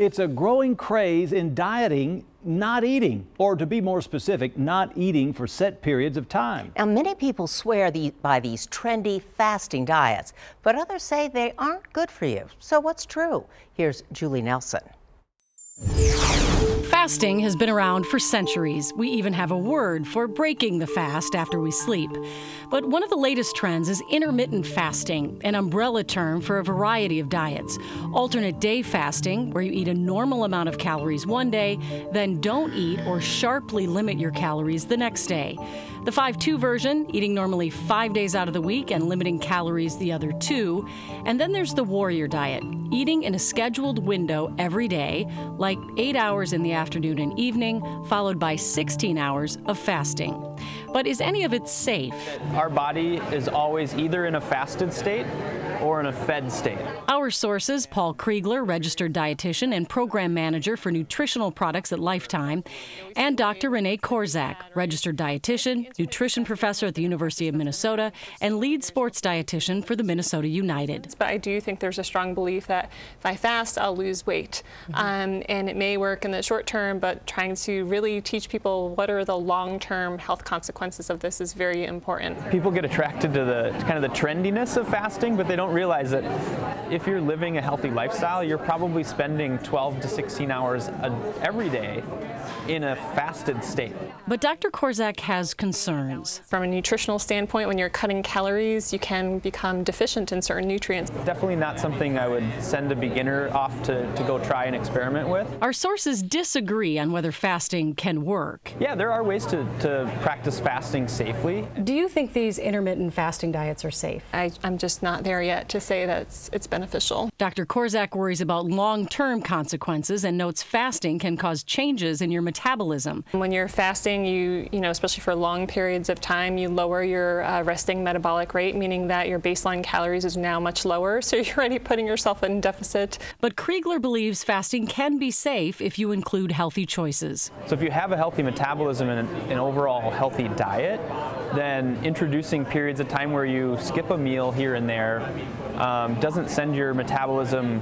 It's a growing craze in dieting, not eating, or to be more specific, not eating for set periods of time. Now, many people swear by these trendy fasting diets, but others say they aren't good for you. So what's true? Here's Julie Nelson. Fasting has been around for centuries. We even have a word for breaking the fast after we sleep. But one of the latest trends is intermittent fasting, an umbrella term for a variety of diets. Alternate day fasting, where you eat a normal amount of calories one day, then don't eat or sharply limit your calories the next day. The 5-2 version, eating normally 5 days out of the week and limiting calories the other 2. And then there's the warrior diet, eating in a scheduled window every day, like 8 hours in the afternoon and evening, followed by 16 hours of fasting. But is any of it safe? Our body is always either in a fasted state or in a fed state. Our sources, Paul Kriegler, registered dietitian and program manager for nutritional products at Lifetime, and Dr. Renee Korzak, registered dietitian, nutrition professor at the University of Minnesota, and lead sports dietitian for the Minnesota United. But I do think there's a strong belief that if I fast, I'll lose weight. And it may work in the short term, but trying to really teach people what are the long-term health consequences of this is very important. People get attracted to the kind of the trendiness of fasting, but they don't realize that if you're living a healthy lifestyle, you're probably spending 12 to 16 hours every day in a fasted state. But Dr. Korzak has concerns. From a nutritional standpoint, when you're cutting calories, you can become deficient in certain nutrients. Definitely not something I would send a beginner off to go try and experiment with. Our sources disagree on whether fasting can work. Yeah, there are ways to practice fasting safely. Do you think these intermittent fasting diets are safe? I'm just not there yet to say that it's beneficial. Dr. Korzak worries about long-term consequences and notes fasting can cause changes in your metabolism. When you're fasting, you know, especially for long periods of time, you lower your resting metabolic rate, meaning that your baseline calories is now much lower, so you're already putting yourself in deficit. But Kriegler believes fasting can be safe if you include healthy choices. So if you have a healthy metabolism and an overall healthy diet, then introducing periods of time where you skip a meal here and there doesn't send your metabolism,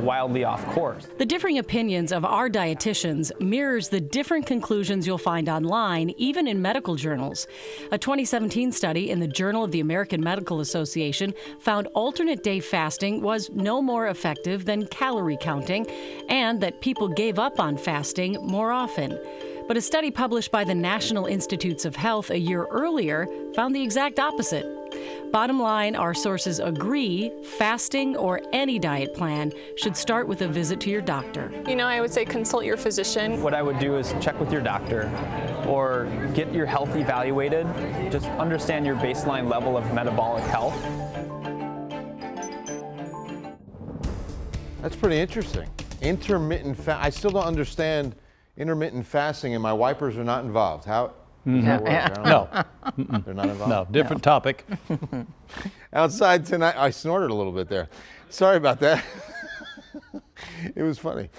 wildly off course. The differing opinions of our dietitians mirrors the different conclusions you'll find online, even in medical journals. A 2017 study in the Journal of the American Medical Association found alternate day fasting was no more effective than calorie counting, and that people gave up on fasting more often. But a study published by the National Institutes of Health a year earlier found the exact opposite. Bottom line, our sources agree fasting or any diet plan should start with a visit to your doctor. I would say consult your physician. What I would do is check with your doctor or get your health evaluated. Just understand your baseline level of metabolic health. That's pretty interesting. I still don't understand intermittent fasting, and my wipers are not involved. How? Does that work? No. They're not involved? No, different topic. Outside tonight, I snorted a little bit there. Sorry about that. It was funny.